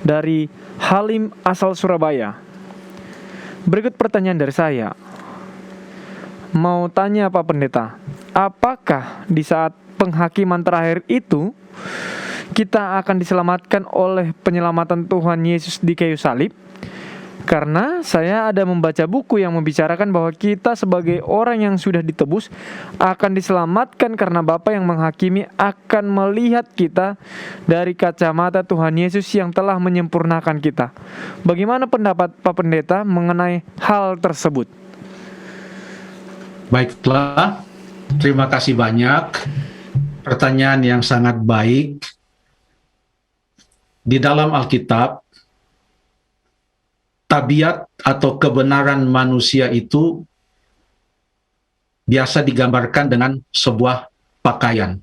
dari Halim asal Surabaya. Berikut pertanyaan dari saya. Mau tanya Pak Pendeta, apakah di saat penghakiman terakhir itu kita akan diselamatkan oleh penyelamatan Tuhan Yesus di kayu salib? Karena saya ada membaca buku yang membicarakan bahwa kita sebagai orang yang sudah ditebus akan diselamatkan karena Bapa yang menghakimi akan melihat kita dari kacamata Tuhan Yesus yang telah menyempurnakan kita. Bagaimana pendapat Pak Pendeta mengenai hal tersebut? Baiklah, terima kasih banyak. Pertanyaan yang sangat baik. Di dalam Alkitab, tabiat atau kebenaran manusia itu biasa digambarkan dengan sebuah pakaian.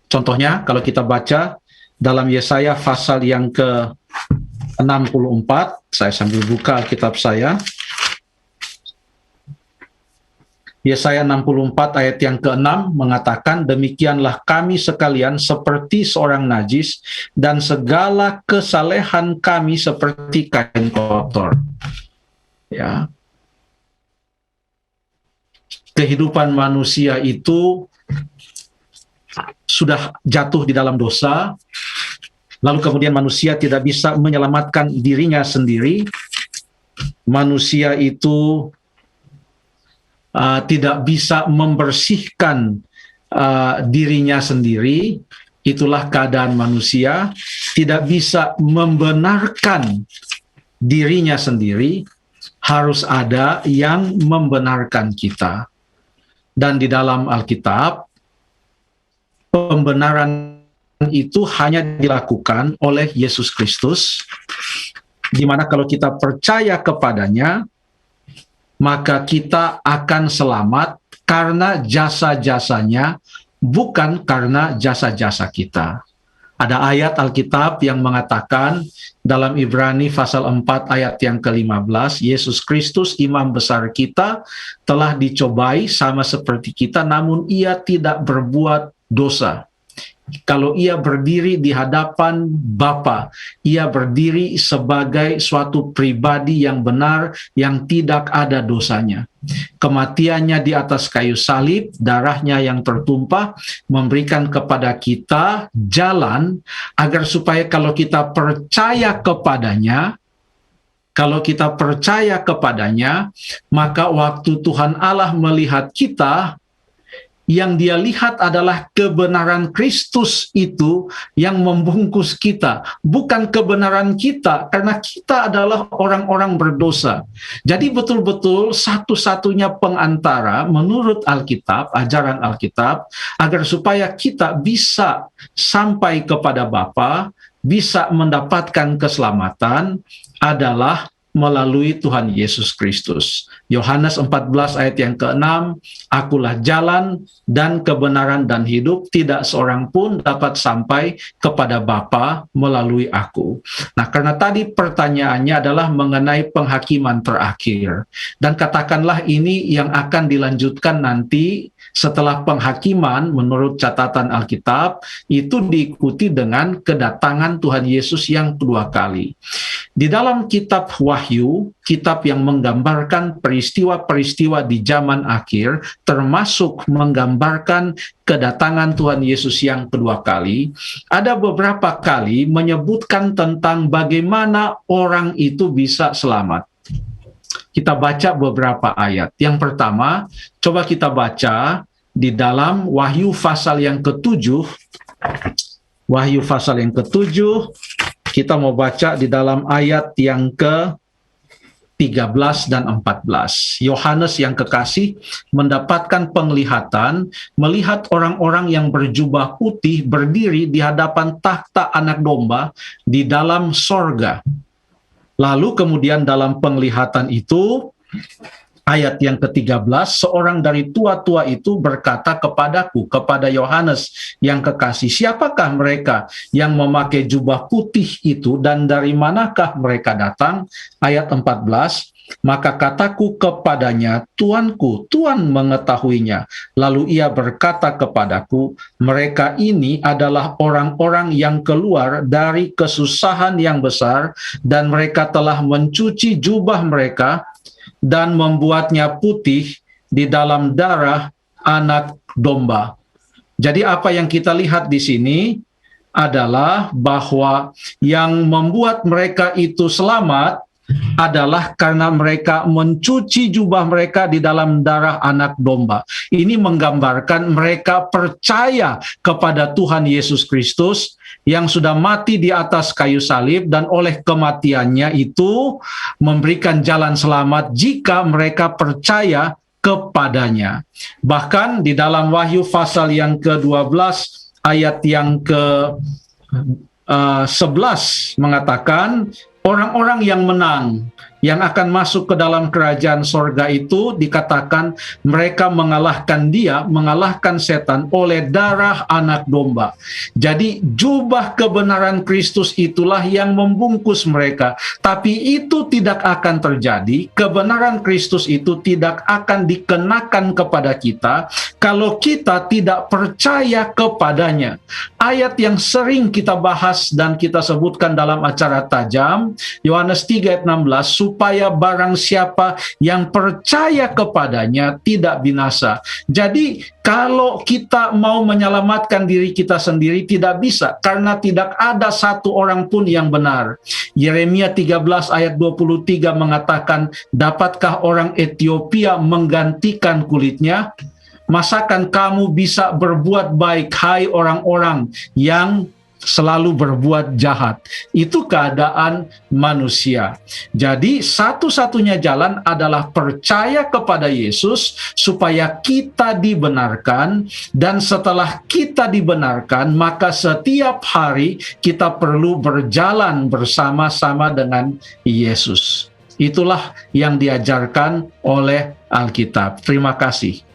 Contohnya, kalau kita baca dalam Yesaya pasal yang ke-64, saya sambil buka Alkitab saya. Yesaya 64 ayat yang ke-6 mengatakan, demikianlah kami sekalian seperti seorang najis, dan segala kesalehan kami seperti kain kotor. Ya. Kehidupan manusia itu sudah jatuh di dalam dosa, lalu kemudian manusia tidak bisa menyelamatkan dirinya sendiri. Manusia itu tidak bisa membersihkan dirinya sendiri. Itulah keadaan manusia, tidak bisa membenarkan dirinya sendiri, harus ada yang membenarkan kita. Dan di dalam Alkitab, pembenaran itu hanya dilakukan oleh Yesus Kristus, di mana kalau kita percaya kepadanya, maka kita akan selamat karena jasa-jasanya, bukan karena jasa-jasa kita. Ada ayat Alkitab yang mengatakan dalam Ibrani pasal 4 ayat yang ke-15, Yesus Kristus imam besar kita telah dicobai sama seperti kita, namun ia tidak berbuat dosa. Kalau ia berdiri di hadapan Bapa, ia berdiri sebagai suatu pribadi yang benar, yang tidak ada dosanya. Kematiannya di atas kayu salib, darahnya yang tertumpah, memberikan kepada kita jalan, agar supaya kalau kita percaya kepadanya, maka waktu Tuhan Allah melihat kita, yang dia lihat adalah kebenaran Kristus itu yang membungkus kita, bukan kebenaran kita, karena kita adalah orang-orang berdosa. Jadi betul-betul satu-satunya pengantara menurut Alkitab, ajaran Alkitab, agar supaya kita bisa sampai kepada Bapa, bisa mendapatkan keselamatan, adalah melalui Tuhan Yesus Kristus. Yohanes 14 ayat yang ke-6, akulah jalan dan kebenaran dan hidup, tidak seorang pun dapat sampai kepada Bapa melalui aku. Nah, karena tadi pertanyaannya adalah mengenai penghakiman terakhir. Dan katakanlah ini yang akan dilanjutkan nanti setelah penghakiman menurut catatan Alkitab, itu diikuti dengan kedatangan Tuhan Yesus yang kedua kali. Di dalam kitab Wahyu, kitab yang menggambarkan peristiwa-peristiwa di zaman akhir, termasuk menggambarkan kedatangan Tuhan Yesus yang kedua kali, ada beberapa kali menyebutkan tentang bagaimana orang itu bisa selamat. Kita baca beberapa ayat. Yang pertama, coba kita baca di dalam Wahyu pasal yang ke-7. Wahyu pasal yang ke-7, kita mau baca di dalam ayat yang ke-13 dan 14. Yohanes yang kekasih mendapatkan penglihatan, melihat orang-orang yang berjubah putih berdiri di hadapan takhta Anak Domba di dalam sorga. Lalu kemudian dalam penglihatan itu, ayat yang ke-13, seorang dari tua-tua itu berkata kepadaku, kepada Yohanes yang kekasih, siapakah mereka yang memakai jubah putih itu dan dari manakah mereka datang? Ayat 14, Maka kataku kepadanya, Tuanku, Tuan mengetahuinya. Lalu ia berkata kepadaku, mereka ini adalah orang-orang yang keluar dari kesusahan yang besar, dan mereka telah mencuci jubah mereka dan membuatnya putih di dalam darah anak domba. Jadi apa yang kita lihat di sini adalah bahwa yang membuat mereka itu selamat adalah karena mereka mencuci jubah mereka di dalam darah anak domba. Ini menggambarkan mereka percaya kepada Tuhan Yesus Kristus yang sudah mati di atas kayu salib, dan oleh kematiannya itu memberikan jalan selamat jika mereka percaya kepadanya. Bahkan di dalam Wahyu pasal yang ke-12 ayat yang ke-11 mengatakan, orang-orang yang menang, yang akan masuk ke dalam kerajaan sorga itu, dikatakan mereka mengalahkan dia, mengalahkan setan oleh darah anak domba. Jadi jubah kebenaran Kristus itulah yang membungkus mereka. Tapi itu tidak akan terjadi, kebenaran Kristus itu tidak akan dikenakan kepada kita kalau kita tidak percaya kepadanya. Ayat yang sering kita bahas dan kita sebutkan dalam acara tajam, Yohanes 3 ayat 16, supaya barang siapa yang percaya kepadanya tidak binasa. Jadi kalau kita mau menyelamatkan diri kita sendiri tidak bisa, karena tidak ada satu orang pun yang benar. Yeremia 13 ayat 23 mengatakan, dapatkah orang Ethiopia menggantikan kulitnya? Masakan kamu bisa berbuat baik, hai orang-orang yang selalu berbuat jahat? Itu keadaan manusia. Jadi satu-satunya jalan adalah percaya kepada Yesus supaya kita dibenarkan, dan setelah kita dibenarkan maka setiap hari kita perlu berjalan bersama-sama dengan Yesus. Itulah yang diajarkan oleh Alkitab. Terima kasih.